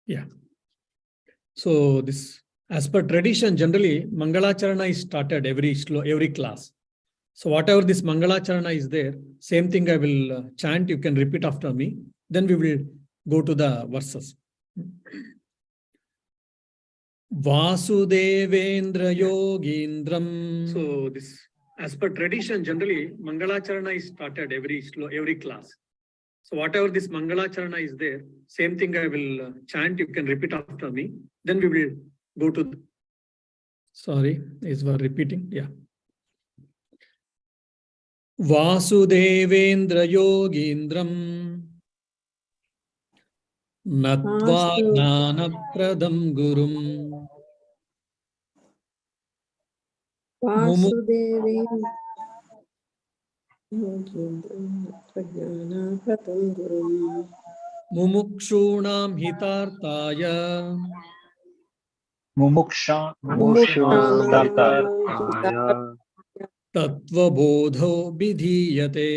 Yeah. So this, as per tradition, generally Mangalacharana is started every class. So whatever this Mangalacharana is there, same thing I will chant. You can repeat after me. Then we will go to the verses. Vasudevendra Yogindram. So this, as per tradition, generally Mangalacharana is started every class. So whatever this Mangalacharana is there, same thing I will chant. You can repeat after me. Then we will go to. Sorry, is we're repeating. Yeah. Vasudevendra Yogindram Natva Jnanapradam Gurum Vasudevendra Yogindram Natva Jnanapradam Gurum Mumukshunam Hitartaya Tattvabodho Vidhiyate.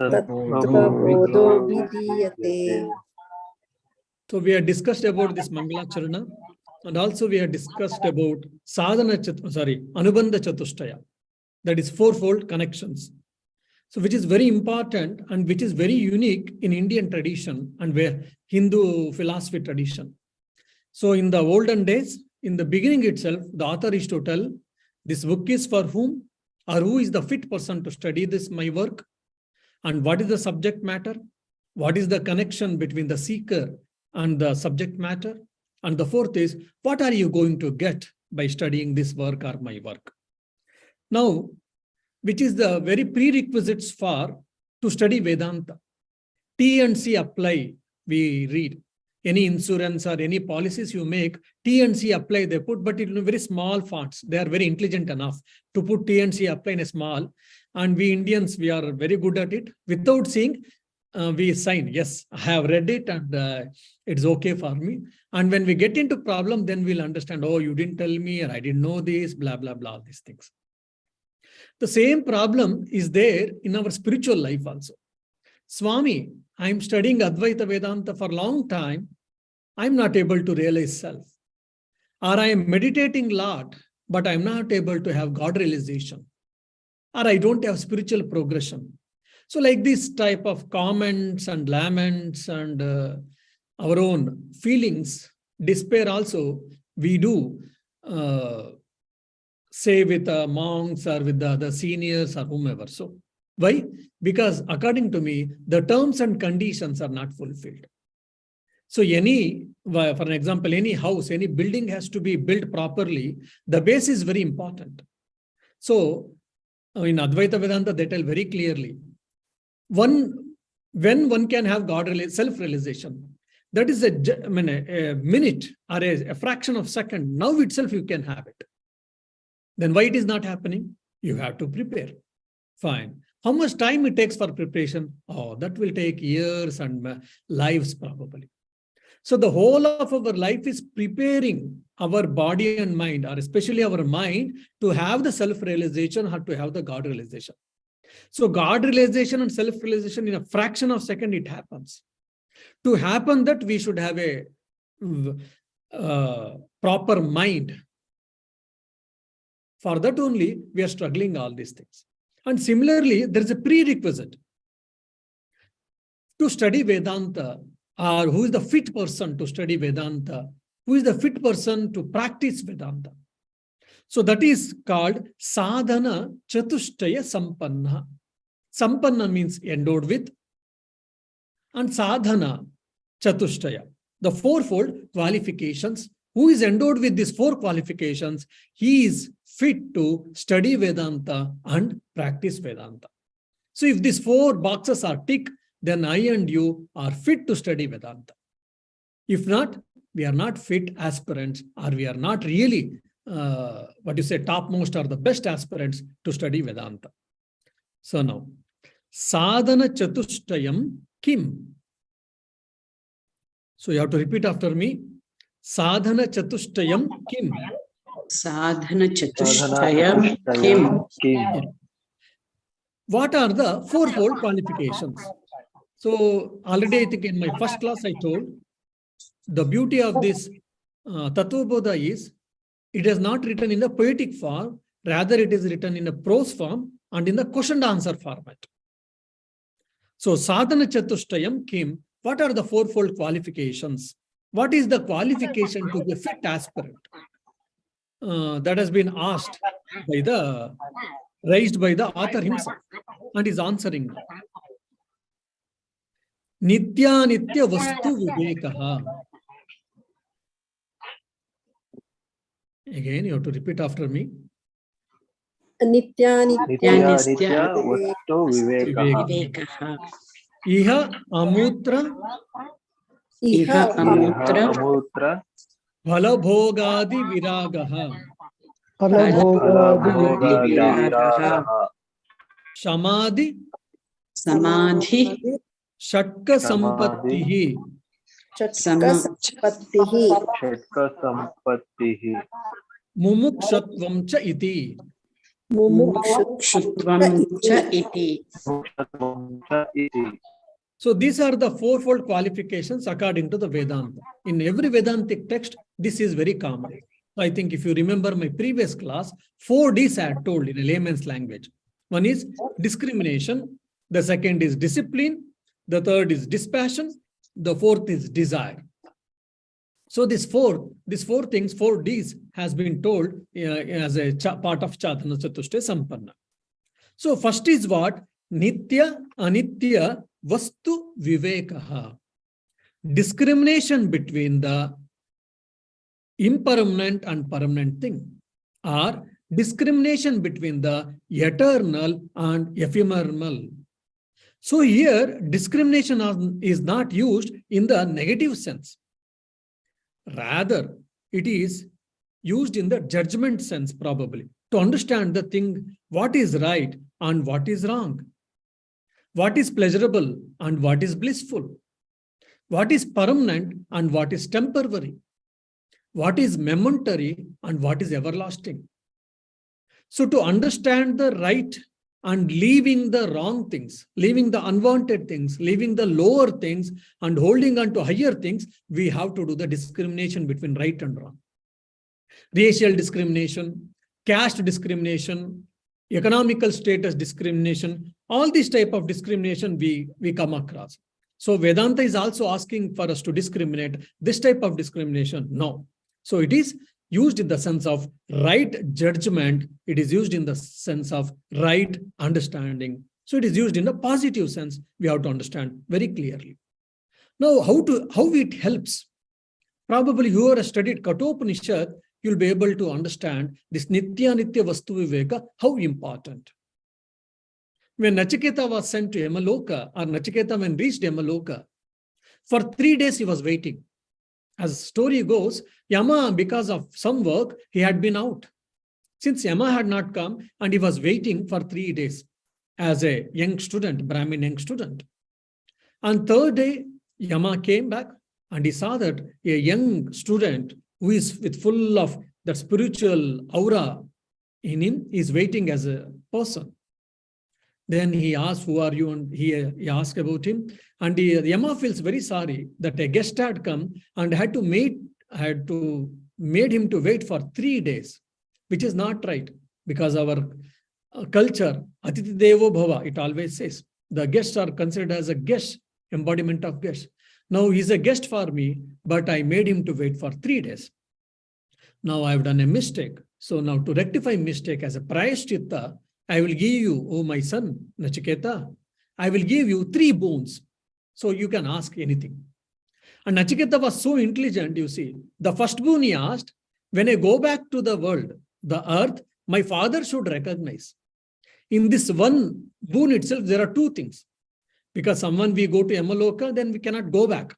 Tattvabodha Vidhiyate. So we have discussed about this Mangalacharana, and also we have discussed about Anubandha Chatushtaya. That is fourfold connections. So which is very important and which is very unique in Indian tradition and where Hindu philosophy tradition. So in the olden days, in the beginning itself, the author is to tell this book is for whom or who is the fit person to study this my work, and what is the subject matter, what is the connection between the seeker and the subject matter, and the fourth is what are you going to get by studying this work or my work. Now, which is the very prerequisites for to study Vedanta. T and C apply, we read. Any insurance or any policies you make, T and C apply, they put, but in very small fonts. They are very intelligent enough to put T and C apply in a small. And we Indians, we are very good at it. Without seeing, we sign, yes, I have read it and it's okay for me. And when we get into problem, then we'll understand, oh, you didn't tell me, or I didn't know this, blah, blah, blah, these things. The same problem is there in our spiritual life also. Swami, I'm studying Advaita Vedanta for a long time. I'm not able to realize self. Or I am meditating a lot, but I'm not able to have God realization. Or I don't have spiritual progression. So like this type of comments and laments and our own feelings, despair also, we do say with the monks or with the seniors or whomever. So why? Because according to me, the terms and conditions are not fulfilled. So for an example, any house, any building has to be built properly. The base is very important. So in Advaita Vedanta, they tell very clearly, when one can have self-realization, that is a minute or a fraction of a second, now itself you can have it. Then why it is not happening? You have to prepare. Fine. How much time it takes for preparation? Oh, that will take years and lives probably. So the whole of our life is preparing our body and mind, or especially our mind, to have the self-realization or to have the God realization. So God realization and self-realization in a fraction of a second, it happens. To happen that, we should have a proper mind. For that only, we are struggling all these things. And similarly, there is a prerequisite to study Vedanta, or who is the fit person to study Vedanta, who is the fit person to practice Vedanta. So that is called sadhana chatushtaya sampanna. Sampanna means endowed with, and sadhana chatushtaya, the fourfold qualifications. Who is endowed with these four qualifications, he is fit to study Vedanta and practice Vedanta. So if these four boxes are ticked, then I and you are fit to study Vedanta. If not, we are not fit aspirants, or we are not really, topmost or the best aspirants to study Vedanta. So now, sadhana chatushtayam kim? So you have to repeat after me. Sadhana chatushtayam kim? Sadhana chatushtayam kim? what are the fourfold qualifications? So already I think in my first class I told the beauty of this Tattvabodha is it is not written in the poetic form, rather it is written in a prose form and in the question and answer format. So sadhana chatushtayam came. What are the fourfold qualifications? What is the qualification to be a fit aspirant? That has been asked raised by the author himself and is answering that. Nitya nitya vastu vivekaha. Again, you have to repeat after me. Nitya Nitya vastu vivekaha. Vivekaha. Iha amutra Iha Amutra phalabhogadi viragaha. Phalabhoga viragaha. Samadhi Samadhi. Shatka sampattihi. Chatka sampattihi. Shatka sampattihi. Mumukshatvam cha iti. Mukshutvam cha iti. Mokshatvam cha iti. So these are the fourfold qualifications according to the Vedanta. In every Vedantic text, this is very common. So I think if you remember my previous class, 4 Ds I had told in a layman's language. One is discrimination, the second is discipline, the third is dispassion, the fourth is desire. So these four things, 4 Ds has been told as a part of Sadhana Chatushtaya Sampanna. So first is what? Nitya anitya vastu vivekaha. Discrimination between the impermanent and permanent thing, or discrimination between the eternal and ephemeral. So here discrimination is not used in the negative sense. Rather, it is used in the judgment sense, probably, to understand the thing, what is right and what is wrong, what is pleasurable and what is blissful, what is permanent and what is temporary, what is momentary and what is everlasting. So to understand the right and leaving the wrong things, leaving the unwanted things, leaving the lower things and holding on to higher things, we have to do the discrimination between right and wrong. Racial discrimination, caste discrimination, economical status discrimination, all these type of discrimination we come across. So Vedanta is also asking for us to discriminate this type of discrimination. No. So it is used in the sense of right judgment. It is used in the sense of right understanding. So it is used in a positive sense. We have to understand very clearly. Now, how it helps? Probably whoever has studied Kathopanishad, you'll be able to understand this Nitya Nitya Vastu Viveka, how important. When Nachiketa was sent to Yamaloka, or Nachiketa when reached Yamaloka, for 3 days he was waiting. As the story goes, Yama, because of some work, he had been out. Since Yama had not come, and he was waiting for 3 days as a young student, Brahmin young student. On 3rd day, Yama came back and he saw that a young student who is with full of that spiritual aura in him is waiting as a person. Then he asked, who are you? And he asked about him. And Yama feels very sorry that a guest had come and had made him to wait for 3 days, which is not right, because our culture, Atiti Devo Bhava, it always says, the guests are considered as a guest, embodiment of guest. Now he's a guest for me, but I made him to wait for 3 days. Now I've done a mistake. So now to rectify mistake as a prayashchitta, I will give you, oh my son, Nachiketa, I will give you 3 boons. So you can ask anything. And Nachiketa was so intelligent, you see. The first boon he asked, when I go back to the world, the earth, my father should recognize. In this one boon itself, there are 2 things. Because someone we go to Yamaloka, then we cannot go back.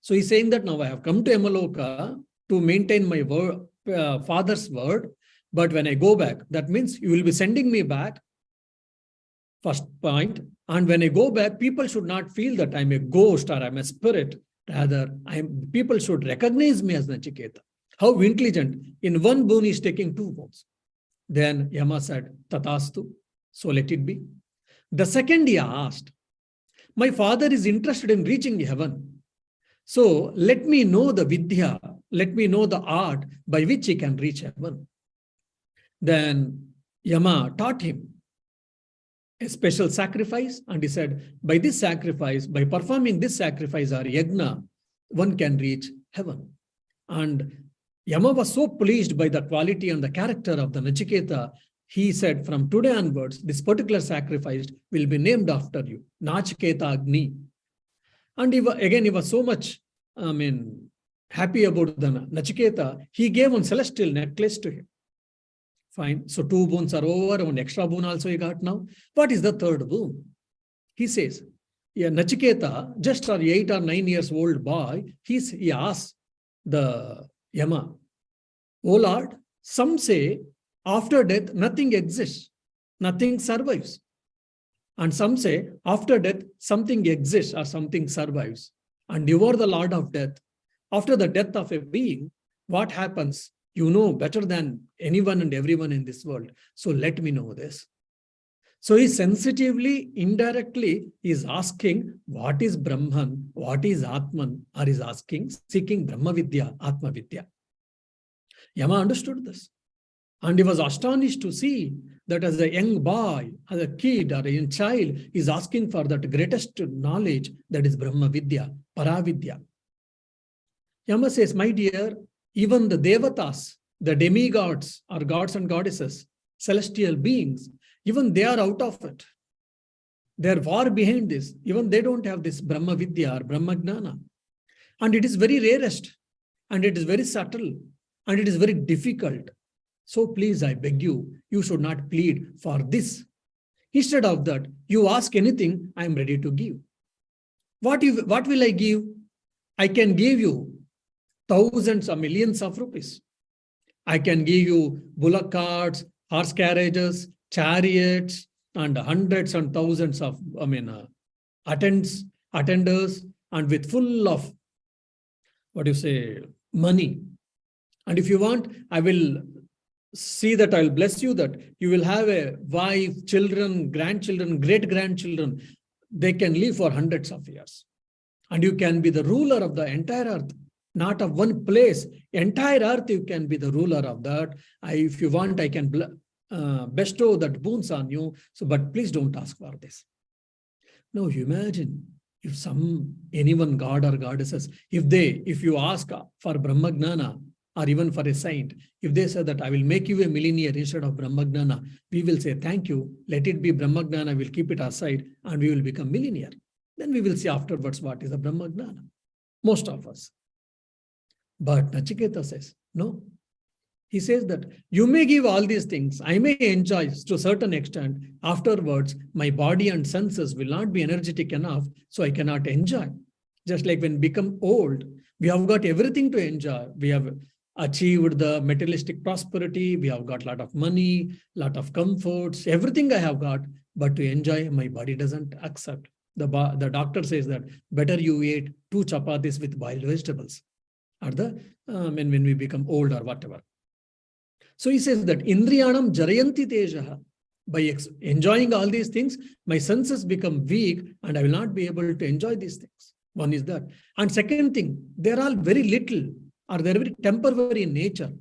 So he's saying that now I have come to Yamaloka to maintain my father's word. But when I go back, that means you will be sending me back, first point. And when I go back, people should not feel that I'm a ghost or I'm a spirit. Rather, people should recognize me as Nachiketa. How intelligent. In one boon, he's taking 2 boons. Then Yama said, Tatastu, so let it be. The second he asked, my father is interested in reaching heaven. So let me know the vidya, let me know the art by which he can reach heaven. Then Yama taught him a special sacrifice, and he said, by this sacrifice, by performing this sacrifice or yajna, one can reach heaven. And Yama was so pleased by the quality and the character of the Nachiketa, he said, from today onwards, this particular sacrifice will be named after you, Nachiketa Agni. And he was so much, happy about the Nachiketa, he gave one celestial necklace to him. Fine. So 2 boons are over, one extra boon also he got now. What is the third boon? He says, yeah, Nachiketa, just an 8 or 9 years old boy, he asks the Yama, oh Lord, some say after death nothing exists, nothing survives. And some say after death something exists or something survives. And you are the Lord of death. After the death of a being, what happens? You know better than anyone and everyone in this world. So let me know this. So he sensitively, indirectly is asking what is Brahman, what is Atman, or is asking, seeking Brahma Vidya, Atma Vidya. Yama understood this. And he was astonished to see that as a young boy, as a kid or a young child, is asking for that greatest knowledge, that is Brahma Vidya, Paravidya. Yama says, my dear, even the Devatas, the demigods or gods and goddesses, celestial beings, even they are out of it. They are far behind this. Even they don't have this Brahma Vidya or Brahma Gnana. And it is very rarest, and it is very subtle, and it is very difficult. So please, I beg you, you should not plead for this. Instead of that, you ask anything, I am ready to give. What will I give? I can give you thousands or millions of rupees. I can give you bullock carts, horse carriages, chariots, and hundreds and thousands of attenders, and with full of money. And if you want, I will see that I will bless you, that you will have a wife, children, grandchildren, great-grandchildren. They can live for hundreds of years. And you can be the ruler of the entire earth. Not of one place, entire earth you can be the ruler of that. If you want, I can bestow that boons on you. So, but please don't ask for this. Now imagine if anyone, god or goddesses, if you ask for Brahmagnana or even for a saint, if they say that I will make you a millionaire instead of Brahmagnana, we will say, thank you, let it be Brahmagnana, we'll keep it aside and we will become millionaire. Then we will see afterwards what is the Brahmagnana. Most of us. But Nachiketa says, no. He says that you may give all these things. I may enjoy to a certain extent. Afterwards, my body and senses will not be energetic enough, so I cannot enjoy. Just like when we become old, we have got everything to enjoy. We have achieved the materialistic prosperity. We have got a lot of money, lot of comforts, everything I have got. But to enjoy, my body doesn't accept. The doctor says that better you eat 2 chapatis with boiled vegetables. Or when we become old or whatever. So he says that Indriyanam Jarayanti Tejaha. By enjoying all these things, my senses become weak and I will not be able to enjoy these things. One is that. And second thing, they're all very little or they're very temporary in nature.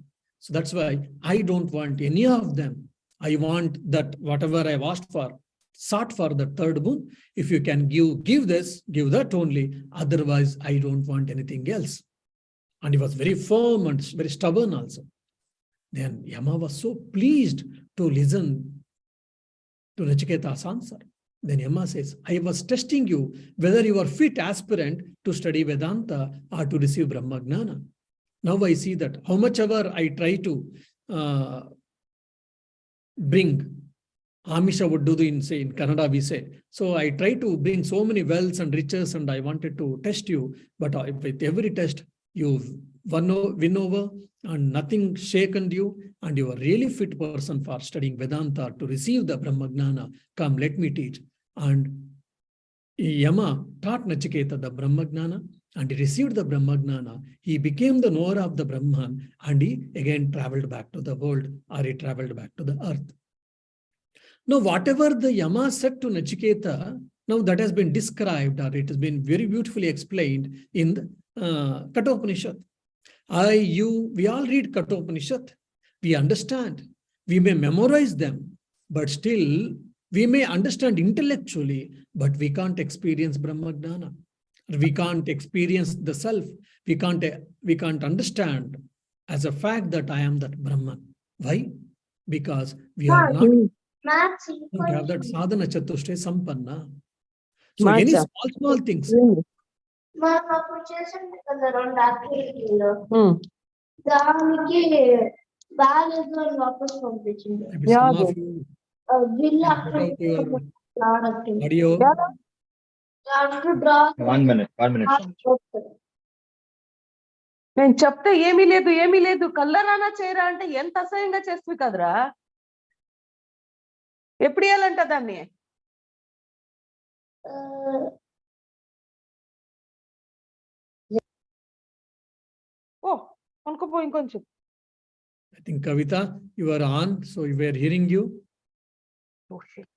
So that's why I don't want any of them. I want that whatever I've asked for, sought for the third boon. If you can give this, give that only. Otherwise, I don't want anything else. And he was very firm and very stubborn also. Then Yama was so pleased to listen to Nachiketa's answer. Then Yama says, I was testing you whether you are fit aspirant to study Vedanta or to receive Brahmagnana. Now I see that how much ever I try to bring, Amisha would do in Kannada we say. So I try to bring so many wealths and riches and I wanted to test you. But with every test, you win over and nothing shaken you, and you are really fit person for studying Vedanta to receive the Brahmagnana. Come, let me teach. And Yama taught Nachiketa the Brahmagnana, and he received the Brahmagnana. He became the knower of the Brahman, and he again traveled back to the world, or he traveled back to the earth. Now, whatever the Yama said to Nachiketa, now that has been described, or it has been very beautifully explained in the Kathopanishad. We all read Kathopanishad. We understand. We may memorize them, but still we may understand intellectually, but we can't experience Brahmagnana. We can't experience the self. We can't understand as a fact that I am that Brahman. Why? Because we are not don't have that sadhana chatushtaya sampanna. So any small things. మాకు చేసింది కదా 2 యాక్టివిటీలు దానికి బాగాలేదు అని వాపస్ పంపించింది Maybe some of you bill put out your audio. One minute. నేను చెప్తే ఏమీ లేదు కల్లరానా చేయరా అంటే ఎంత అసహ్యంగా చేస్తుంది కదరా. ఎప్పుడు ఇవ్వాలంట దాన్ని? ఓ అనుకోపో ఇంకొంచెం. I think Kavita, you are on, so we are hearing you. Oh shit.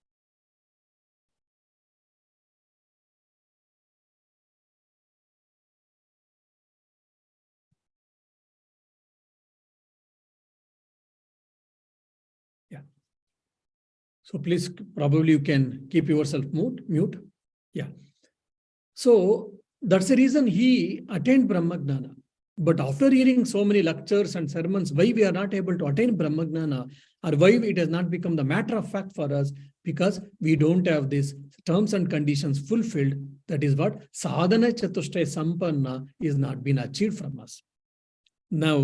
So please, probably you can keep yourself mute. Yeah. So that's the reason he attained Brahmagnana. But after hearing so many lectures and sermons, why we are not able to attain Brahmagnana, or why it has not become the matter of fact for us, because we don't have these terms and conditions fulfilled. That is what sadhana chatushtaya sampanna is not been achieved from us. Now,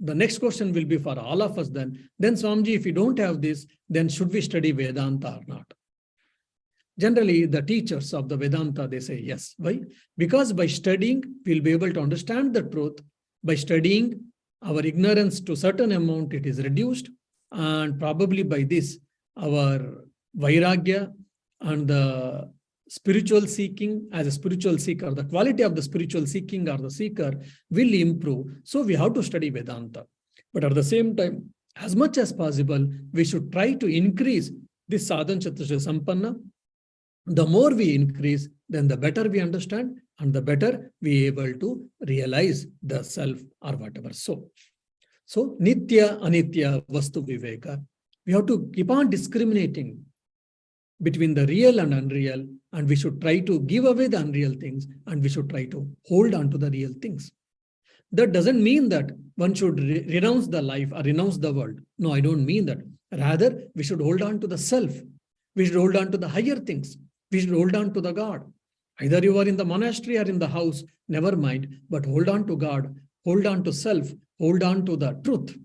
the next question will be for all of us then. Then Swamiji, if we don't have this, then should we study Vedanta or not? Generally, the teachers of the Vedanta, they say yes. Why? Because by studying, we'll be able to understand the truth. By studying, our ignorance to certain amount, it is reduced. And probably by this, our vairagya and the spiritual seeking, as a spiritual seeker, the quality of the spiritual seeking or the seeker will improve. So we have to study Vedanta. But at the same time, as much as possible, we should try to increase this sadhana chatushtaya sampanna. The more we increase, then the better we understand, and the better we are able to realize the self or whatever. So nitya, anitya, vastu viveka. We have to keep on discriminating between the real and unreal, and we should try to give away the unreal things, and we should try to hold on to the real things. That doesn't mean that one should renounce the life or renounce the world. No, I don't mean that. Rather, we should hold on to the self. We should hold on to the higher things. We should hold on to the God. Either you are in the monastery or in the house, never mind, but hold on to God, hold on to self, hold on to the truth,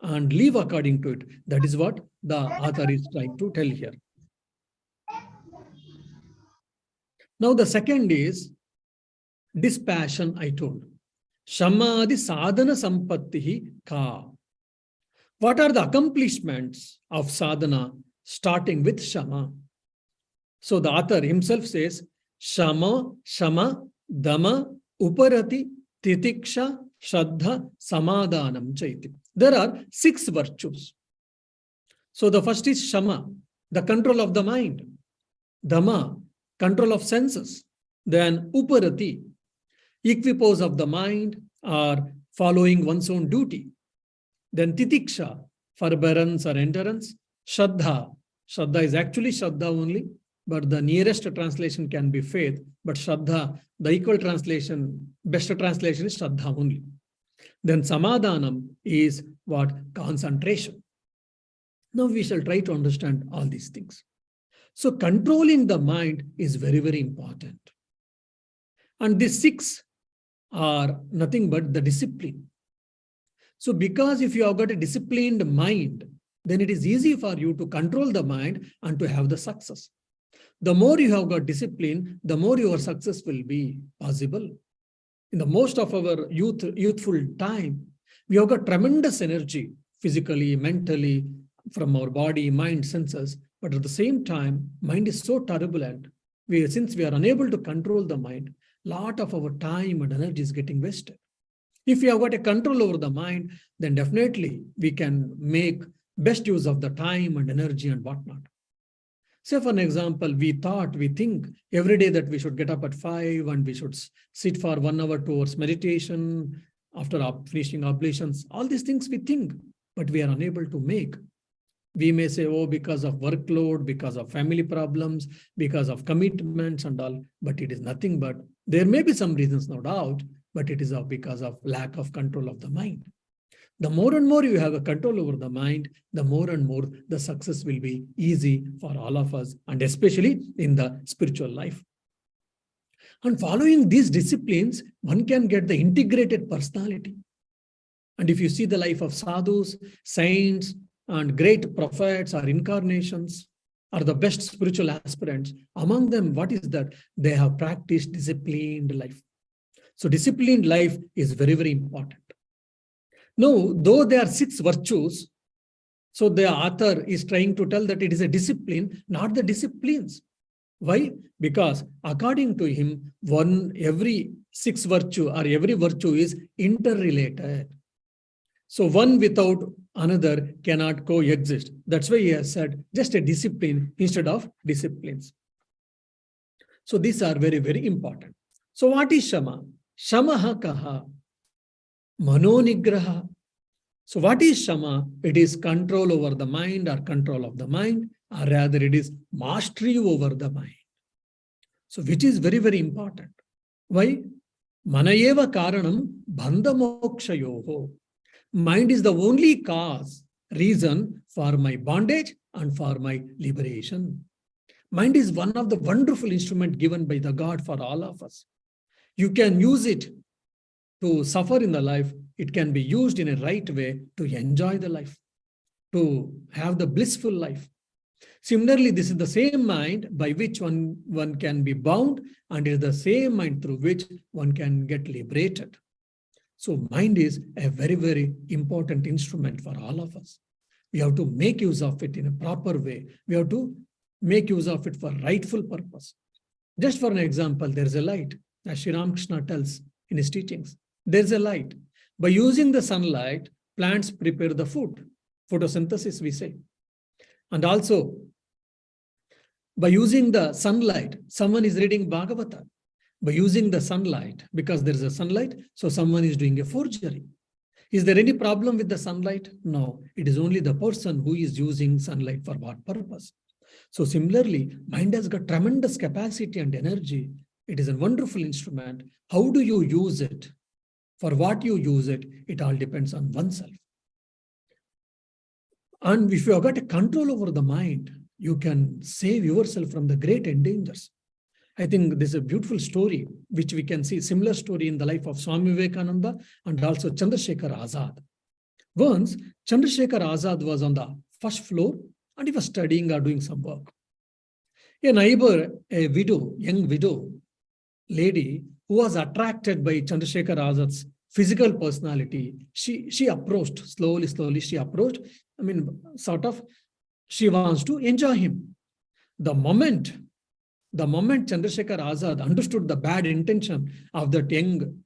and live according to it. That is what the author is trying to tell here. Now, the second is dispassion, I told. Shamadhi sadhana sampattihi ka. What are the accomplishments of sadhana starting with shama? So the author himself says, shama, dama, uparati, titiksha, shraddha, samadhanam chaiti. There are 6 virtues. So the first is shama, the control of the mind. Dama, control of senses. Then uparati, equipoise of the mind or following one's own duty. Then titiksha, forbearance or endurance. Shraddha is actually shraddha only, but the nearest translation can be faith. But shraddha, the equal translation, best translation is shraddha only. Then samadhanam is what? Concentration. Now we shall try to understand all these things. So controlling the mind is very, very important. And these 6 are nothing but the discipline. So because if you have got a disciplined mind, then it is easy for you to control the mind and to have the success. The more you have got discipline, the more your success will be possible. In the most of our youthful time, we have got tremendous energy, physically, mentally, from our body, mind, senses. But at the same time, mind is so turbulent. Since we are unable to control the mind, lot of our time and energy is getting wasted. If we have got a control over the mind, then definitely we can make best use of the time and energy and whatnot. Say, for an example, we think every day that we should get up at 5 and we should sit for 1 hour, 2 hours meditation after finishing oblations. All these things we think, but we are unable to make. We may say, oh, because of workload, because of family problems, because of commitments and all, but it is nothing but, there may be some reasons, no doubt, but it is because of lack of control of the mind. The more and more you have a control over the mind, the more and more the success will be easy for all of us, and especially in the spiritual life. And following these disciplines, one can get the integrated personality. And if you see the life of sadhus, saints, and great prophets or incarnations, are the best spiritual aspirants, among them, what is that? They have practiced disciplined life. So disciplined life is very, very important. Now, though there are 6 virtues, so the author is trying to tell that it is a discipline, not the disciplines. Why? Because according to him, every 6 virtue or every virtue is interrelated. So one without another cannot coexist. That's why he has said just a discipline instead of disciplines. So these are very, very important. So what is Shama? Shamaha kaha? Manonigraha. So what is Shama? It is control over the mind or control of the mind, or rather it is mastery over the mind. So which is very, very important. Why? Manayeva karanam bandhamokshayoho. Mind is the only reason for my bondage and for my liberation. Mind is one of the wonderful instruments given by the God for all of us. You can use it to suffer in the life. It can be used in a right way to enjoy the life, to have the blissful life. Similarly, this is the same mind by which one can be bound, and it is the same mind through which one can get liberated. So mind is a very, very important instrument for all of us. We have to make use of it in a proper way. We have to make use of it for rightful purpose. Just for an example, there is a light, as Sri Ramakrishna tells in his teachings. There is a light. By using the sunlight, plants prepare the food. Photosynthesis, we say. And also, by using the sunlight, someone is reading Bhagavata. By using the sunlight, because there is a sunlight, so someone is doing a forgery. Is there any problem with the sunlight? No, it is only the person who is using sunlight for what purpose. So similarly, mind has got tremendous capacity and energy. It is a wonderful instrument. How do you use it? For what you use it, it all depends on oneself. And if you have got a control over the mind, you can save yourself from the great dangers. I think this is a beautiful story, which we can see similar story in the life of Swami Vivekananda and also Chandrasekhar Azad. Once, Chandrasekhar Azad was on the first floor and he was studying or doing some work. A neighbor, a widow, young widow, lady who was attracted by Chandrasekhar Azad's physical personality, she approached, slowly she approached. I mean, sort of, she wants to enjoy him. The moment Chandrasekhar Azad understood the bad intention of that young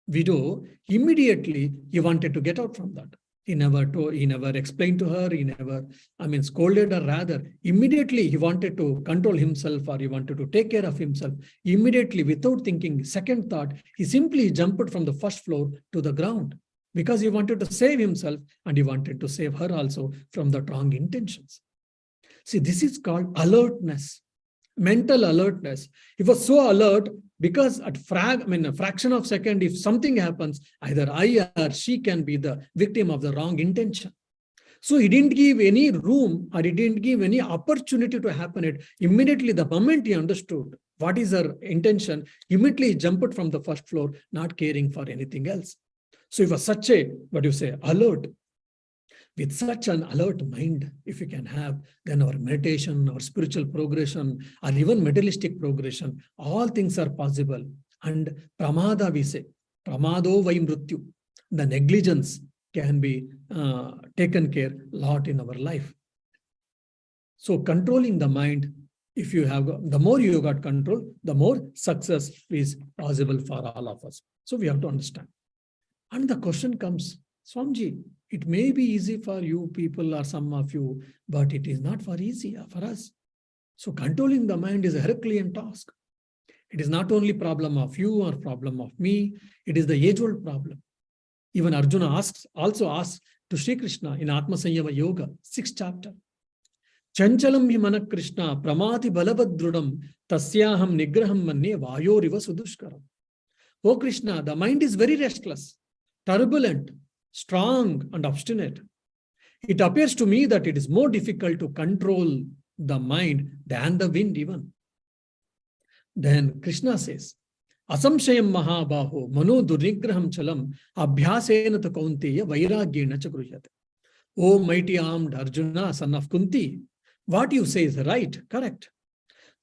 widow, immediately he wanted to get out from that. He never explained to her, he never, scolded her, rather. Immediately he wanted to control himself, or he wanted to take care of himself. Immediately, without thinking, second thought, he simply jumped from the first floor to the ground because he wanted to save himself and he wanted to save her also from the wrong intentions. See, this is called alertness. Mental alertness. He was so alert because at a fraction of a second, if something happens, either I or she can be the victim of the wrong intention. So he didn't give any room, or he didn't give any opportunity to happen. It immediately, the moment he understood what is her intention, immediately he jumped from the first floor, not caring for anything else. So he was such a, alert. With such an alert mind, if you can have, then our meditation, our spiritual progression, or even materialistic progression, all things are possible. And pramada, we say, pramado vai mrityu, the negligence can be taken care a lot in our life. So controlling the mind, if you have, the more you got control, the more success is possible for all of us. So we have to understand. And the question comes, Swamiji, It may be easy for you people or some of you, but it is not for easy for us. So controlling the mind is a Herculean task. It is not only problem of you or problem of me, it is the age-old problem. Even Arjuna also asks to Sri Krishna in Atma Sanyama Yoga, 6th chapter. Chanchalam hi manak Krishna pramati balabadrudam tasyaham nigraham manne vayoriva sudushkaram. Oh Krishna, the mind is very restless, turbulent, strong and obstinate. It appears to me that it is more difficult to control the mind than the wind even. Then Krishna says, Asamshayam mahabaho mano durnigraham chalam abhyasena ta kaunteya vairagyena cha grujyate. O mighty armed Arjuna, son of Kunti, what you say is right, correct.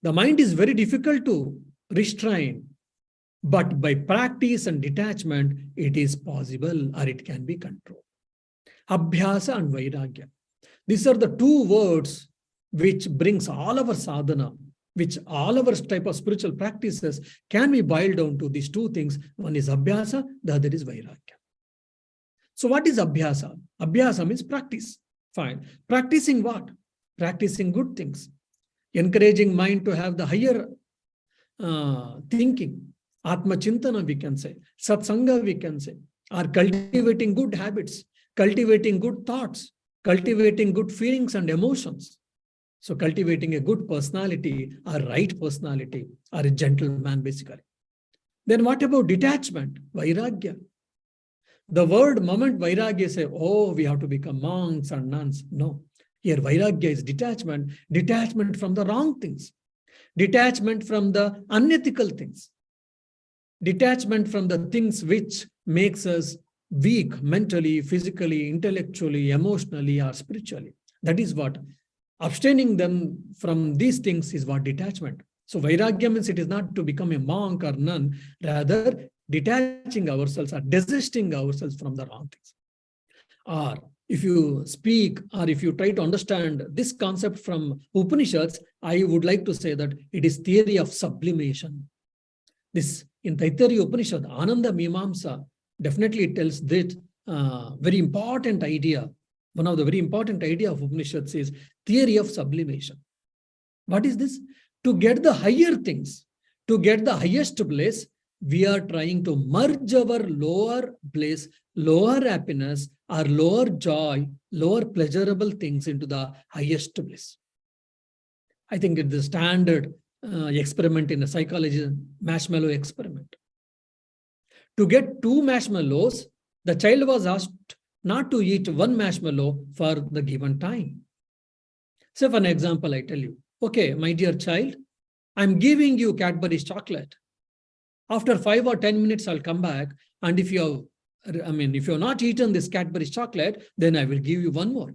The mind is very difficult to restrain, but by practice and detachment, it is possible or it can be controlled. Abhyasa and Vairagya. These are the two words which brings all our sadhana, which all our type of spiritual practices can be boiled down to these two things. One is Abhyasa, the other is Vairagya. So what is Abhyasa? Abhyasa means practice. Fine. Practicing what? Practicing good things. Encouraging mind to have the higher thinking. Atma Chintana we can say. Satsanga we can say. Or cultivating good habits. Cultivating good thoughts. Cultivating good feelings and emotions. So cultivating a good personality, a right personality, or a gentleman basically. Then what about detachment? Vairagya. The word moment Vairagya say, oh, we have to become monks and nuns. No. Here Vairagya is detachment. Detachment from the wrong things. Detachment from the unethical things. Detachment from the things which makes us weak mentally, physically, intellectually, emotionally, or spiritually. That is what. Abstaining them from these things is what detachment. So Vairagya means it is not to become a monk or nun, rather detaching ourselves or desisting ourselves from the wrong things. Or if you speak or if you try to understand this concept from Upanishads, I would like to say that it is theory of sublimation. This in Taittiriya Upanishad, Ananda Mimamsa definitely tells that very important idea. One of the very important idea of Upanishads is theory of sublimation. What is this? To get the higher things, to get the highest bliss, we are trying to merge our lower bliss, lower happiness, or lower joy, lower pleasurable things into the highest bliss. I think it's the standard experiment in a psychology, marshmallow experiment. To get 2 marshmallows, the child was asked not to eat 1 marshmallow for the given time. So for an example, I tell you, okay, my dear child, I'm giving you Cadbury's chocolate. After 5 or 10 minutes, I'll come back. And if you have not eaten this Cadbury's chocolate, then I will give you 1 more.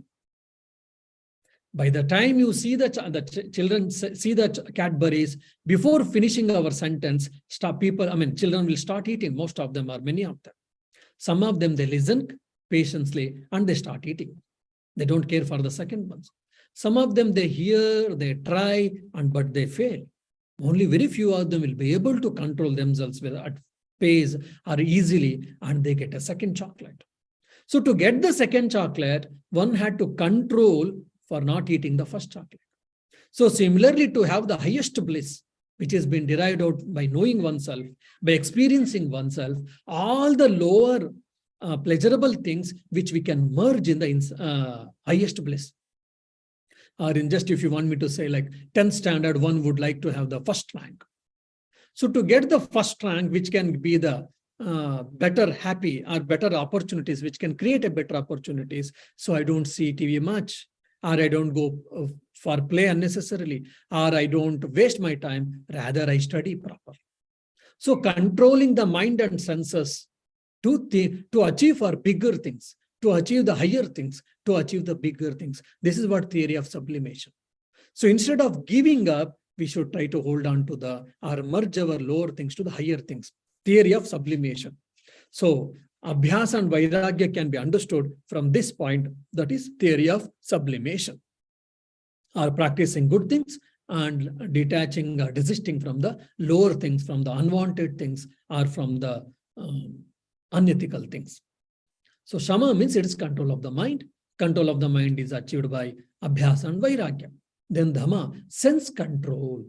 By the time you see the children see the Cadbury's, before finishing our sentence, children will start eating, most of them or many of them. Some of them, they listen patiently and they start eating. They don't care for the second ones. Some of them, they hear, they try, but they fail. Only very few of them will be able to control themselves at pace or easily, and they get a second chocolate. So to get the second chocolate, one had to control for not eating the first chocolate. So similarly, to have the highest bliss, which has been derived out by knowing oneself, by experiencing oneself, all the lower pleasurable things which we can merge in the highest bliss. Or in just, if you want me to say, like 10th standard, one would like to have the first rank. So to get the first rank, which can be the better happy or better opportunities, which can create a better opportunities. So I don't see TV much, or I don't go for play unnecessarily, or I don't waste my time. Rather, I study properly. So controlling the mind and senses to achieve for bigger things, to achieve the higher things, to achieve the bigger things. This is what theory of sublimation. So instead of giving up, we should try to hold on to or merge our lower things to the higher things. Theory of sublimation. So Abhyasa and Vairagya can be understood from this point, that is theory of sublimation. Or practicing good things and detaching or desisting from the lower things, from the unwanted things, or from the unethical things. So shama means it is control of the mind. Control of the mind is achieved by abhyasa and vairagya. Then dhamma, sense control.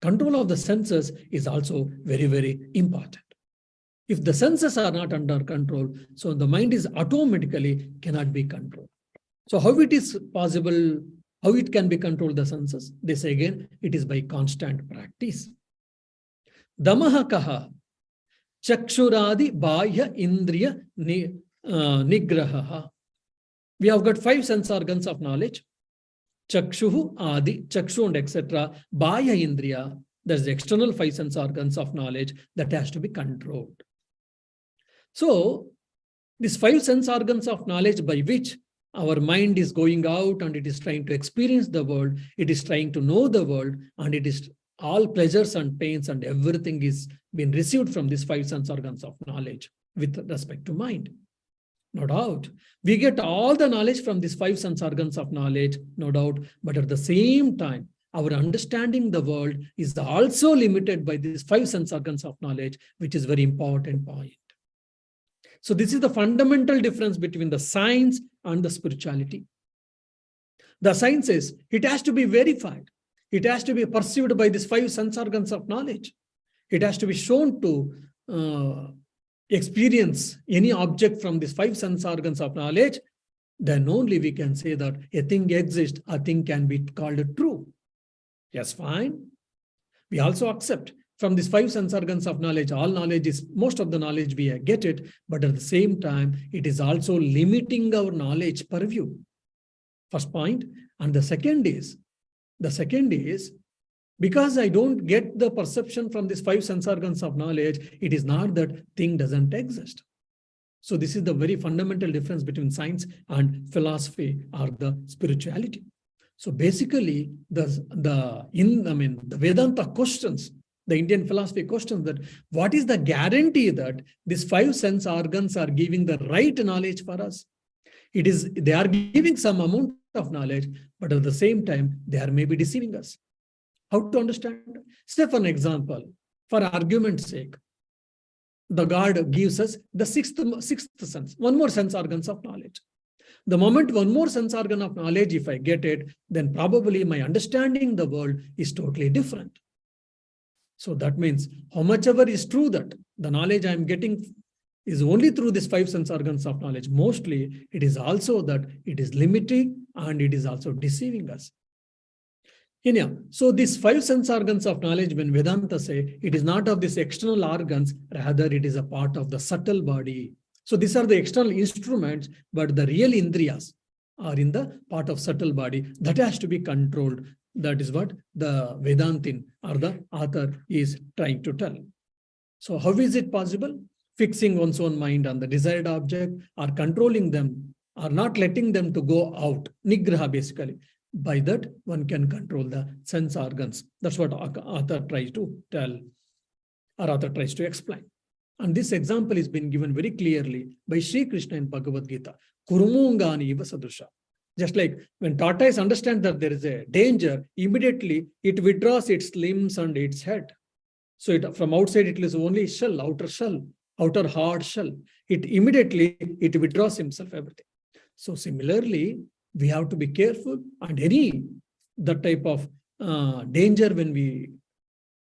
Control of the senses is also very, very important. If the senses are not under control, so the mind is automatically cannot be controlled. So how it is possible, how it can be controlled, the senses? They say again, it is by constant practice. Damaha kaha, chakshuradi bahya indriya nigraha. We have got 5 sense organs of knowledge. Chakshuhu, adi, chakshu and etc. Bahya indriya, that's the external 5 sense organs of knowledge that has to be controlled. So, these 5 sense organs of knowledge by which our mind is going out and it is trying to experience the world, it is trying to know the world, and it is all pleasures and pains and everything is being received from these 5 sense organs of knowledge with respect to mind. No doubt. We get all the knowledge from these 5 sense organs of knowledge, no doubt, but at the same time, our understanding the world is also limited by these 5 sense organs of knowledge, which is very important point. So this is the fundamental difference between the science and the spirituality. The science is, it has to be verified. It has to be perceived by these 5 sense organs of knowledge. It has to be shown to experience any object from these 5 sense organs of knowledge. Then only we can say that a thing exists, a thing can be called true. Yes, fine. We also accept from these 5 sense organs of knowledge, all knowledge is, most of the knowledge we get it, but at the same time, it is also limiting our knowledge purview. First point. And the second is, because I don't get the perception from these 5 sense organs of knowledge, it is not that thing doesn't exist. So this is the very fundamental difference between science and philosophy or the spirituality. So basically, the Vedanta questions, the Indian philosophy questions that what is the guarantee that these 5 sense organs are giving the right knowledge for us? They are giving some amount of knowledge, but at the same time, they are maybe deceiving us. How to understand? Say for an example, for argument's sake, the God gives us the sixth sense, one more sense organs of knowledge. The moment one more sense organ of knowledge, if I get it, then probably my understanding the world is totally different. So that means how much ever is true that the knowledge I am getting is only through these 5 sense organs of knowledge. Mostly, it is also that it is limiting and it is also deceiving us. Anyhow, so these 5 sense organs of knowledge, when Vedanta say, it is not of these external organs, rather it is a part of the subtle body. So these are the external instruments, but the real indriyas are in the part of subtle body that has to be controlled. That is what the Vedantin or the author is trying to tell. So how is it possible? Fixing one's own mind on the desired object or controlling them or not letting them to go out. Nigraha basically. By that, one can control the sense organs. That's what author tries to tell or author tries to explain. And this example has been given very clearly by Sri Krishna in Bhagavad Gita. Kurumungani iva sadusha. Just like when tortoise understands that there is a danger, immediately it withdraws its limbs and its head. So from outside it is only shell, outer hard shell. It immediately withdraws himself, everything. So similarly, we have to be careful, and that type of danger when we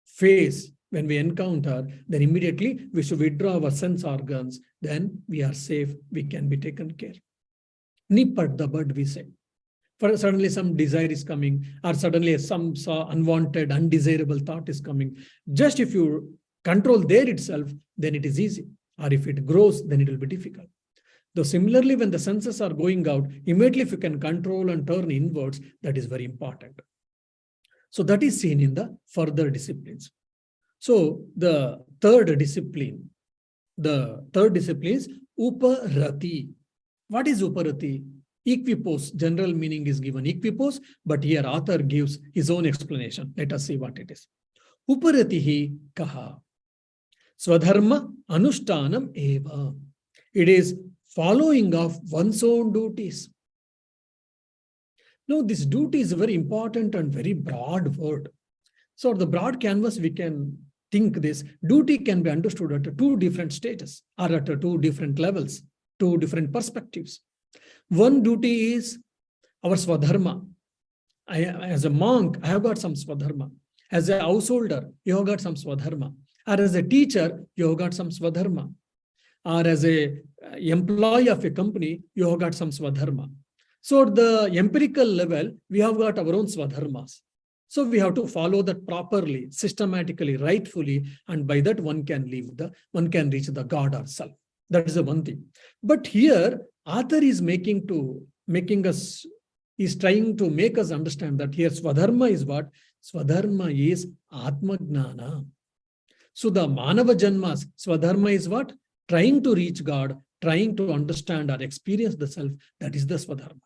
face, when we encounter, then immediately we should withdraw our sense organs. Then we are safe, we can be taken care. Nippat the bud, we say. For suddenly some desire is coming, or suddenly some unwanted, undesirable thought is coming. Just if you control there itself, then it is easy. Or if it grows, then it will be difficult. Though similarly, when the senses are going out, immediately if you can control and turn inwards, that is very important. So that is seen in the further disciplines. So the third discipline is Uparati. What is Uparati? Equipoise, general meaning is given equipoise, but here author gives his own explanation. Let us see what it is. Uparatihi kaha. Swadharma anushtanam eva. It is following of one's own duties. Now, this duty is a very important and very broad word. So, the broad canvas, we can think this duty can be understood at 2 different stages or at 2 different levels. two different perspectives. One duty is our swadharma. As a monk, I have got some swadharma. As a householder, you have got some swadharma. Or as a teacher, you have got some swadharma. Or as a employee of a company, you have got some swadharma. So at the empirical level, we have got our own swadharmas. So we have to follow that properly, systematically, rightfully, and by that one can reach the God or self. That is the one thing. But here, author is trying to make us understand that here Swadharma is what? Swadharma is Atma Gnana. So the Manava Janmas, Swadharma is what? Trying to reach God, trying to understand or experience the self. That is the Swadharma.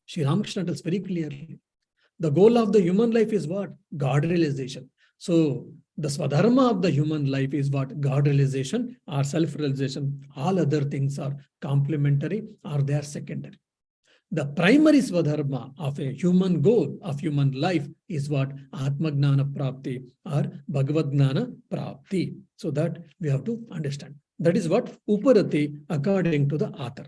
Sri Ramakrishna tells very clearly. The goal of the human life is what? God realization. So the Swadharma of the human life is what? God realization or self-realization. All other things are complementary or they are secondary. The primary Swadharma of a human goal, of human life is what? Atma Gnana Prapti or Bhagavad Gnana Prapti. So that we have to understand. That is what Uparati according to the author.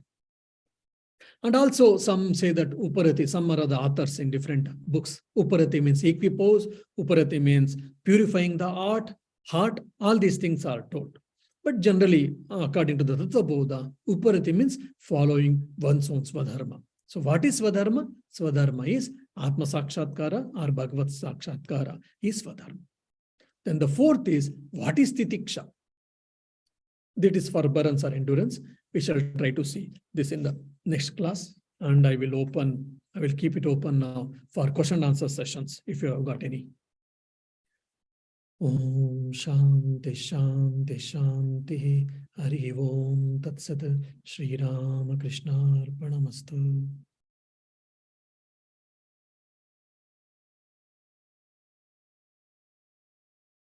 And also some say that Uparati, some are the authors in different books. Uparati means equipoise, Uparati means purifying the heart, all these things are told. But generally, according to the Tattvabodha, Uparati means following one's own Swadharma. So what is Swadharma? Swadharma is Atma Sakshatkara or Bhagavad Sakshatkara is Swadharma. Then the fourth is, what is Titiksha? That is forbearance or endurance. We shall try to see this in the next class. And I will keep it open now for question and answer sessions if you have got any. Om Shanti Shanti Shanti Hari Om Tat Sat Shri Ramakrishna Arpanamastu.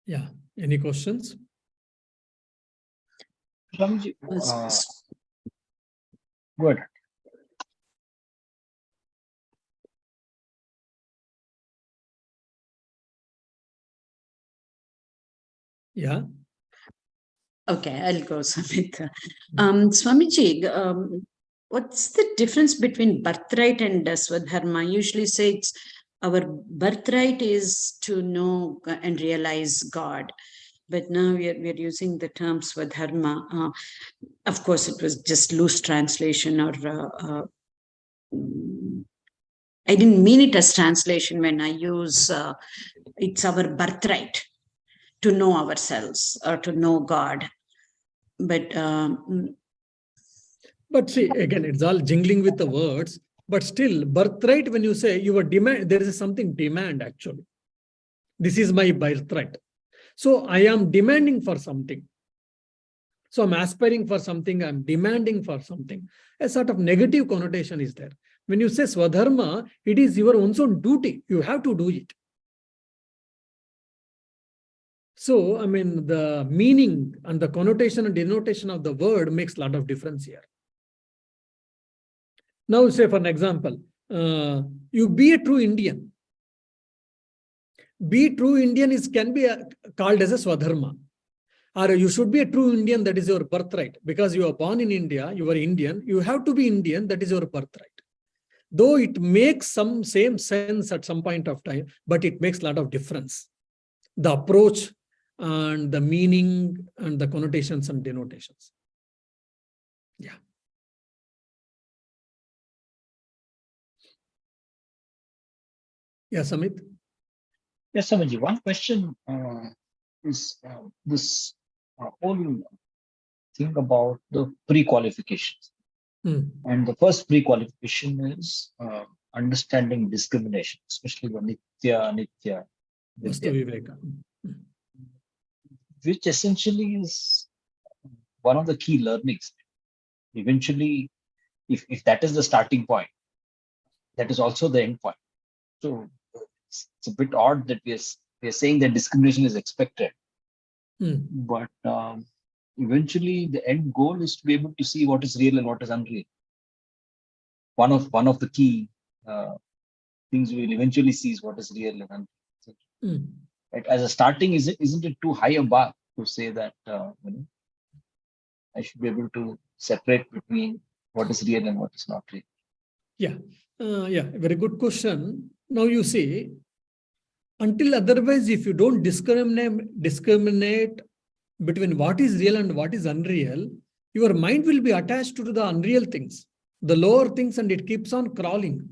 Yeah, any questions? Swamiji, go ahead. Yeah. Okay, I'll go, Samita. Swamiji, what's the difference between birthright and Swadharma? I usually say it's our birthright is to know and realize God. But now we are using the term Swadharma. Of course, it was just loose translation, or I didn't mean it as translation when I use it's our birthright to know ourselves or to know God. But see, again, it's all jingling with the words. But still, birthright, when you say you are demand, there is something demand actually. This is my birthright. So I am demanding for something. So I'm aspiring for something, I'm demanding for something. A sort of negative connotation is there. When you say Swadharma, it is your own duty. You have to do it. So, I mean, the meaning and the connotation and denotation of the word makes a lot of difference here. Now, say for an example, you be a true Indian. Be true Indian can be called as a Swadharma. Or you should be a true Indian, that is your birthright. Because you are born in India, you are Indian, you have to be Indian, that is your birthright. Though it makes some same sense at some point of time, but it makes a lot of difference. The approach and the meaning and the connotations and denotations. Yeah. Yeah, Samit? Yes, Swamiji, one question is this whole thing about the pre-qualifications. And the first pre-qualification is understanding discrimination, especially the Nitya, Viveka. Which essentially is one of the key learnings. Eventually, if that is the starting point, that is also the end point. So it's a bit odd that we are saying that discrimination is expected, but eventually the end goal is to be able to see what is real and what is unreal. One of the key things we will eventually see is what is real and unreal. Right? As a starting, isn't it too high a bar to say that I should be able to separate between what is real and what is not real? Yeah, very good question. Now you see, until otherwise, if you don't discriminate between what is real and what is unreal, your mind will be attached to the unreal things, the lower things, and it keeps on crawling.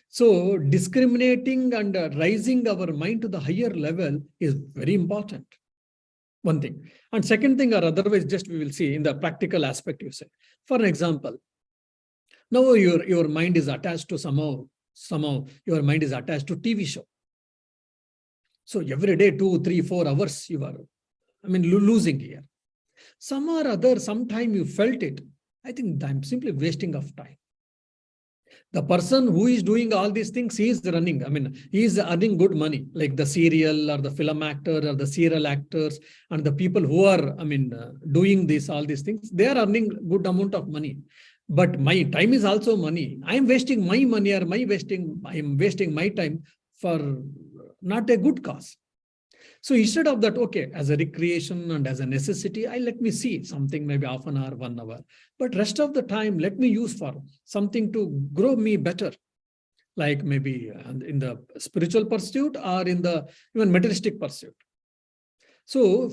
So discriminating and rising our mind to the higher level is very important. One thing. And second thing, or otherwise just we will see in the practical aspect you say. For an example, now your mind is attached to somehow your mind is attached to TV show. So every day, 2, 3, 4 hours you are, losing here. Some or other, sometime you felt it. I think I'm simply wasting of time. The person who is doing all these things, he is running. He is earning good money, like the serial or the film actor or the serial actors and the people who are, doing all these things, they are earning good amount of money. But my time is also money. I am wasting my money or I am wasting my time for not a good cause. So instead of that, okay, as a recreation and as a necessity, let me see something, maybe half an hour, 1 hour. But rest of the time, let me use for something to grow me better. Like maybe in the spiritual pursuit or in the even materialistic pursuit. So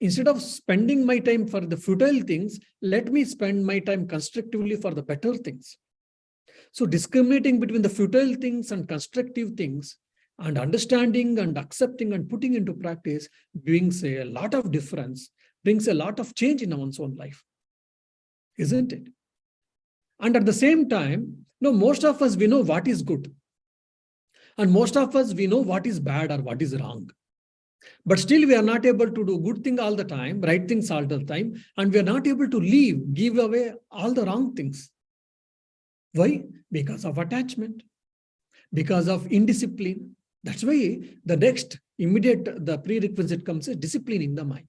instead of spending my time for the futile things, let me spend my time constructively for the better things. So discriminating between the futile things and constructive things, and understanding and accepting and putting into practice brings a lot of difference, brings a lot of change in one's own life. Isn't it? And at the same time, most of us, we know what is good. And most of us, we know what is bad or what is wrong. But still, we are not able to do good things all the time, right things all the time. And we are not able to give away all the wrong things. Why? Because of attachment, because of indiscipline. That's why the next the prerequisite comes is disciplining the mind.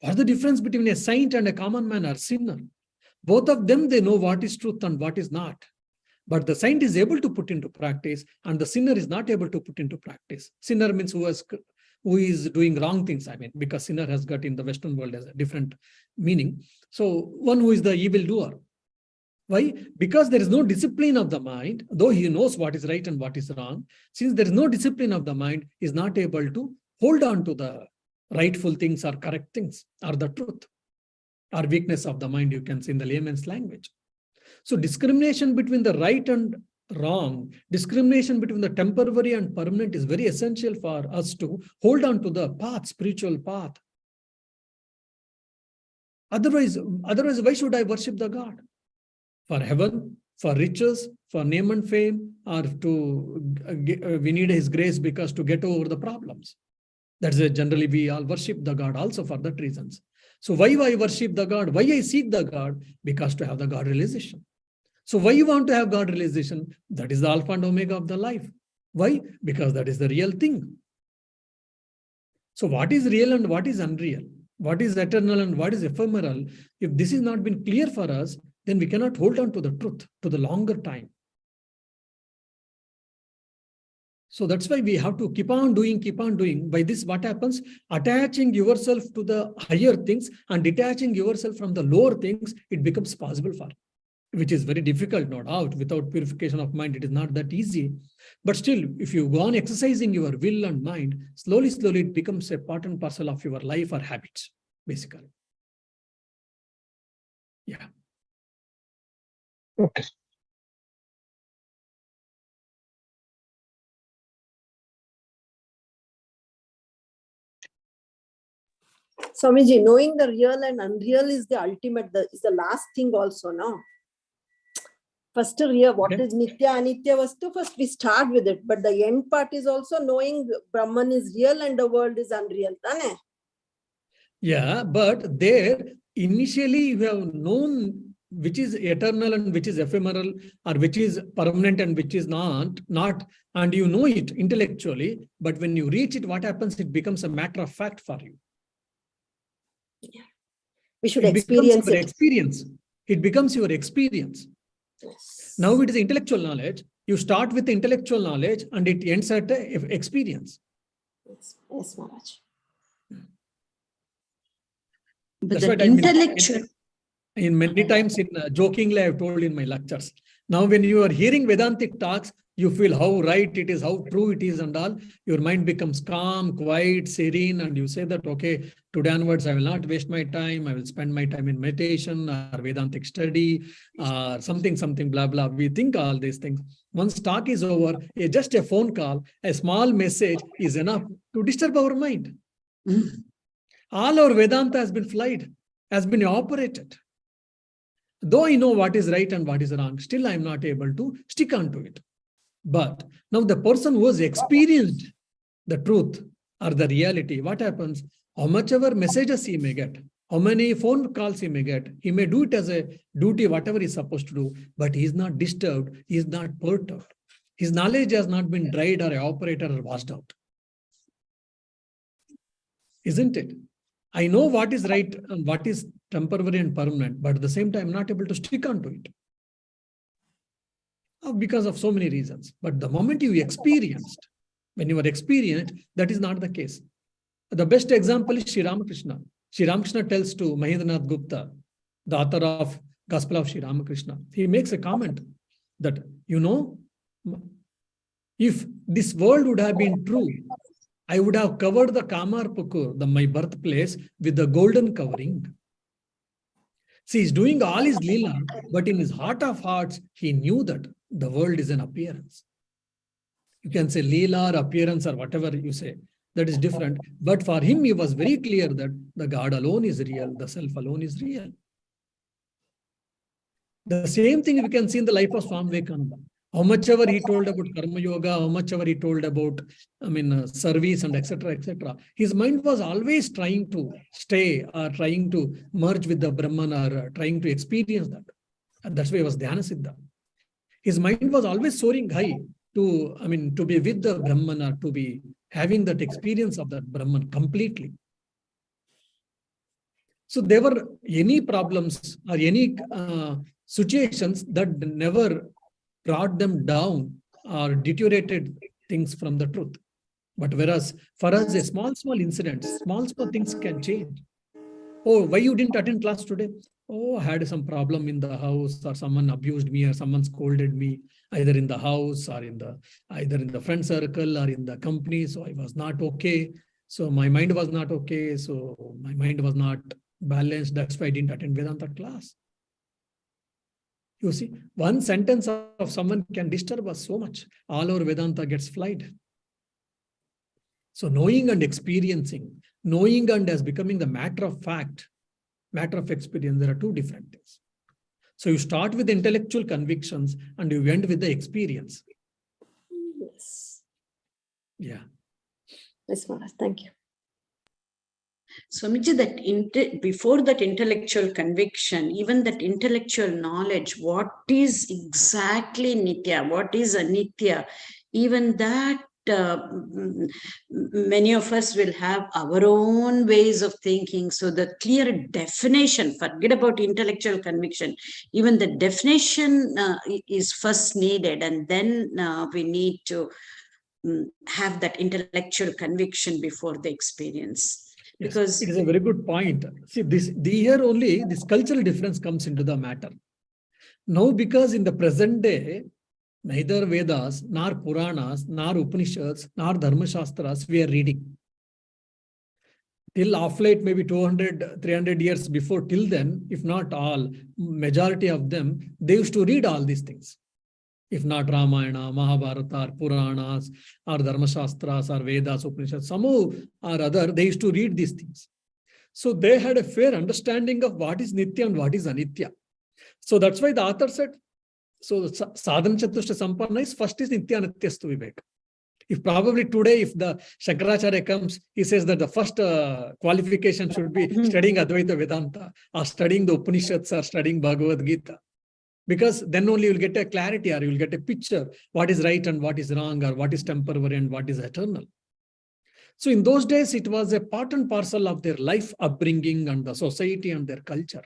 What's the difference between a saint and a common man or sinner? Both of them, they know what is truth and what is not. But the saint is able to put into practice and the sinner is not able to put into practice. Sinner means who is doing wrong things, because sinner has got in the Western world as a different meaning. So one who is the evildoer. Why? Because there is no discipline of the mind, though he knows what is right and what is wrong. Since there is no discipline of the mind, he is not able to hold on to the rightful things or correct things or the truth or weakness of the mind, you can say in the layman's language. So discrimination between the right and wrong, discrimination between the temporary and permanent is very essential for us to hold on to the path, spiritual path. Otherwise, why should I worship the God? For heaven, for riches, for name and fame, or we need his grace because to get over the problems. That's generally we all worship the God also for that reasons. So why I worship the God? Why I seek the God? Because to have the God realization. So why you want to have God realization? That is the alpha and omega of the life. Why? Because that is the real thing. So what is real and what is unreal? What is eternal and what is ephemeral? If this has not been clear for us, then we cannot hold on to the truth to the longer time. So that's why we have to keep on doing. By this, what happens? Attaching yourself to the higher things and detaching yourself from the lower things, it becomes possible for, which is very difficult, no doubt. Without purification of mind, it is not that easy. But still, if you go on exercising your will and mind, slowly, it becomes a part and parcel of your life or habits, basically. Yeah. Okay. Swamiji, knowing the real and unreal is the ultimate, is the last thing also, no? First, what is Nitya, Anitya Vastu, first we start with it. But the end part is also knowing Brahman is real and the world is unreal. Tane? Yeah, but there, initially you have known which is eternal and which is ephemeral, or which is permanent and which is not, and you know it intellectually. But when you reach it, what happens? It becomes a matter of fact for you. Yeah. We should experience it. It becomes your experience. Yes. Now it is intellectual knowledge. You start with the intellectual knowledge and it ends at experience. Yes, Maharaj. But That's the what I mean. intellectual. In many times, in jokingly, I've told in my lectures. Now, when you are hearing Vedantic talks, you feel how right it is, how true it is, and all. Your mind becomes calm, quiet, serene, and you say that, okay, today onwards, I will not waste my time. I will spend my time in meditation or Vedantic study or something, blah, blah. We think all these things. Once talk is over, just a phone call, a small message is enough to disturb our mind. All our Vedanta has been flied, has been evaporated. Though I know what is right and what is wrong, still I am not able to stick on to it. But now the person who has experienced the truth or the reality, what happens? How much ever messages he may get, how many phone calls he may get, he may do it as a duty, whatever he's supposed to do, but he is not disturbed, he is not perturbed. His knowledge has not been dried or evaporated or washed out. Isn't it? I know what is right and what is temporary and permanent, but at the same time, I'm not able to stick on to it because of so many reasons. But the moment you experienced, when you are experienced, that is not the case. The best example is Sri Ramakrishna. Sri Ramakrishna tells to Mahendranath Gupta, the author of Gospel of Sri Ramakrishna, he makes a comment that, you know, if this world would have been true, I would have covered the Kamar Pukur, my birthplace, with the golden covering. See, he's doing all his Leela, but in his heart of hearts, he knew that the world is an appearance. You can say Leela or appearance or whatever you say, that is different. But for him, he was very clear that the God alone is real, the self alone is real. The same thing we can see in the life of Swami Vivekananda. How much ever he told about Karma Yoga, how much ever he told about, service and etc., etc. His mind was always trying to stay or trying to merge with the Brahman or trying to experience that. And that's why he was Dhyana Siddha. His mind was always soaring high to be with the Brahman or to be having that experience of that Brahman completely. So there were any problems or any situations that never brought them down or deteriorated things from the truth. But whereas for us, a small incidents, small things can change. Oh, why you didn't attend class today? Oh, I had some problem in the house, or someone abused me, or someone scolded me, either in the house or either in the friend circle or in the company. So I was not okay. So my mind was not okay. So my mind was not balanced. That's why I didn't attend Vedanta class. You see, one sentence of someone can disturb us so much. All our Vedanta gets flied. So knowing and experiencing, knowing and as becoming the matter of fact, matter of experience, there are two different things. So you start with intellectual convictions and you end with the experience. Yes. Yeah. Yes, Maharaj. Thank you. Swamiji, that before that intellectual conviction, even that intellectual knowledge, what is exactly Nitya, what is Anitya, even that many of us will have our own ways of thinking. So the clear definition, forget about intellectual conviction, even the definition is first needed, and then we need to have that intellectual conviction before the experience. Yes, because it is a very good point. See, here only this cultural difference comes into the matter. Now, because in the present day, neither Vedas, nor Puranas, nor Upanishads, nor Dharma Shastras we are reading. Till of late, maybe 200, 300 years before, till then, if not all, majority of them, they used to read all these things. If not Ramayana, Mahabharata, or Puranas, or Dharma Shastras, or Vedas, Upanishads, somehow or other, they used to read these things. So they had a fair understanding of what is Nitya and what is Anitya. So that's why the author said, so Sadhana Chatushta Sampanna is first is Nitya Anityastu Vivek. If probably today, if the Shankaracharya comes, he says that the first qualification should be studying Advaita Vedanta, or studying the Upanishads, or studying Bhagavad Gita. Because then only you'll get a clarity, or you'll get a picture, what is right and what is wrong, or what is temporary and what is eternal. So in those days, it was a part and parcel of their life upbringing and the society and their culture.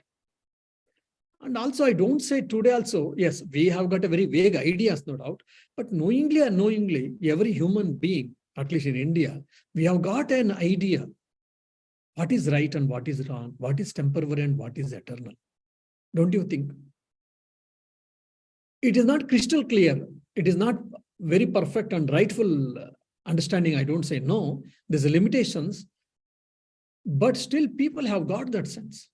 And also, I don't say today also, yes, we have got a very vague ideas, no doubt, but knowingly or unknowingly, every human being, at least in India, we have got an idea what is right and what is wrong, what is temporary and what is eternal. Don't you think? It is not crystal clear. It is not very perfect and rightful understanding. I don't say no. There's limitations, but still people have got that sense.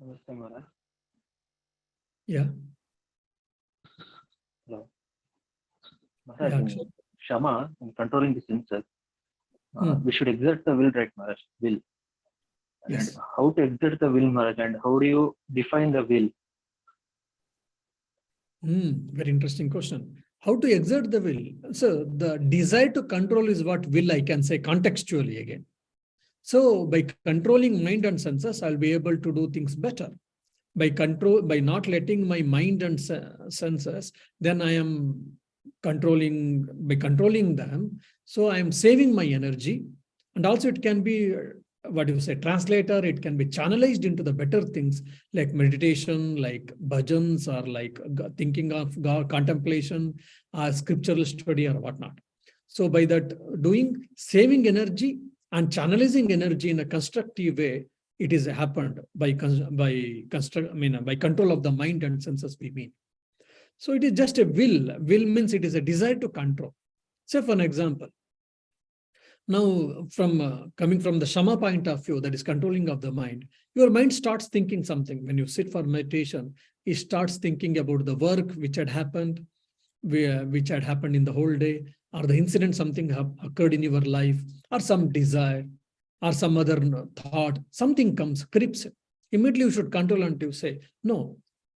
Namaste, Maharaj. Yeah. Hello. Maharaj, Yeah, in Akshay. Shama, in controlling the senses, Hmm. we should exert the will, right, Maharaj? Will. And Yes. how to exert the will, Maharaj, and how do you define the will? Very interesting question. How to exert the will? So the desire to control is what will, I can say contextually again. So by controlling mind and senses, I'll be able to do things better. By not letting my mind and senses, then I am by controlling them. So I am saving my energy. And also it can be, translator, it can be channelized into the better things like meditation, like bhajans, or like thinking of God, contemplation, scriptural study or whatnot. So by that doing, saving energy and channelizing energy in a constructive way, it is happened by control of the mind and senses, we mean. So it is just a will. Will means it is a desire to control. Say for an example, now from coming from the Shama point of view, that is controlling of the mind, your mind starts thinking something. When you sit for meditation, it starts thinking about the work which had happened, which had happened in the whole day, or the incident, something occurred in your life, or some desire, or some other thought, something comes, creeps in. Immediately you should control and you say, no,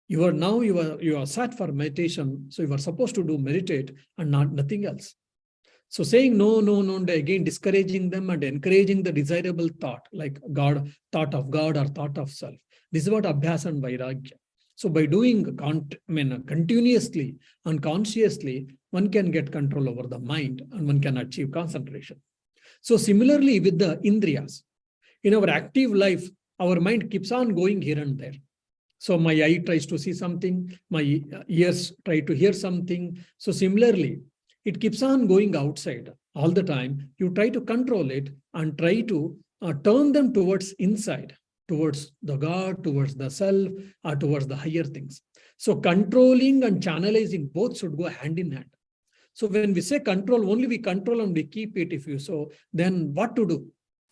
you are sat for meditation, so you are supposed to meditate and nothing else. So saying no, and again discouraging them and encouraging the desirable thought, like God, thought of God or thought of self. This is what Abhyas and Vairagya. So by doing continuously and consciously, one can get control over the mind and one can achieve concentration. So similarly with the Indriyas, in our active life, our mind keeps on going here and there. So my eye tries to see something, my ears try to hear something. So similarly, it keeps on going outside all the time. You try to control it and try to turn them towards inside, towards the God, towards the self, or towards the higher things. So controlling and channelizing both should go hand in hand. So when we say control, only we control and we keep it, if you so, then what to do?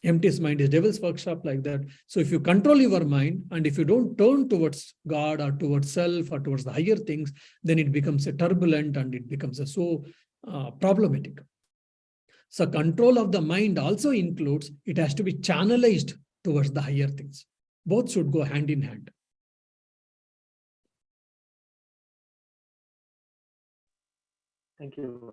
Emptiest mind is devil's workshop, like that. So if you control your mind and if you don't turn towards God or towards self or towards the higher things, then it becomes a turbulent and it becomes so problematic. So control of the mind also includes, it has to be channelized towards the higher things. Both should go hand in hand. Thank you.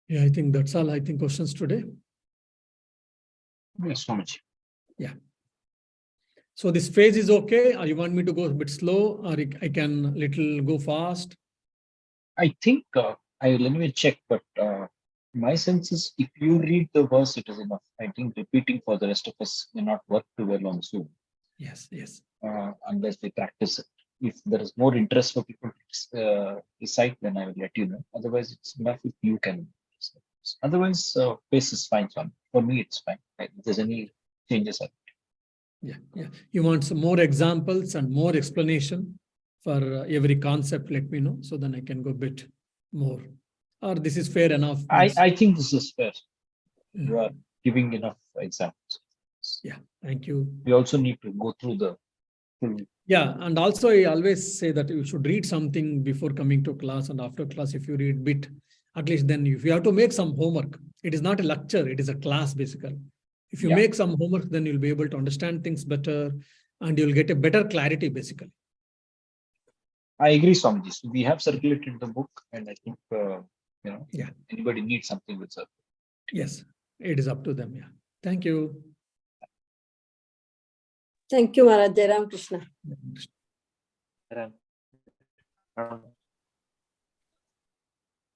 Yeah, I think that's all. I think questions today. Yes, so much. Yeah. So this phase is okay, or you want me to go a bit slow, or I can little go fast? I think I will anyway check, but my sense is if you read the verse, it is enough. I think repeating for the rest of us may not work too well on Zoom. Yes, yes. Unless they practice it. If there is more interest for people to recite, then I will let you know. Otherwise, it's enough if you can. Otherwise, pace is fine. For me, it's fine. If there's any changes, Yeah. You want some more examples and more explanation for every concept, let me know, so then I can go a bit more. Or this is fair enough? I think this is fair. You Mm. are giving enough examples. Yeah, thank you. We also need to go through the full. Yeah, and also I always say that you should read something before coming to class, and after class, if you read bit, at least then if you have to make some homework, it is not a lecture, it is a class basically. If you make some homework, then you'll be able to understand things better and you'll get a better clarity basically. I agree, Swamiji. So we have circulated the book, and I think anybody needs something with circulate. Yes, it is up to them. Yeah. Thank you. Thank you, Maharaj. Jai Ram Krishna. Ram.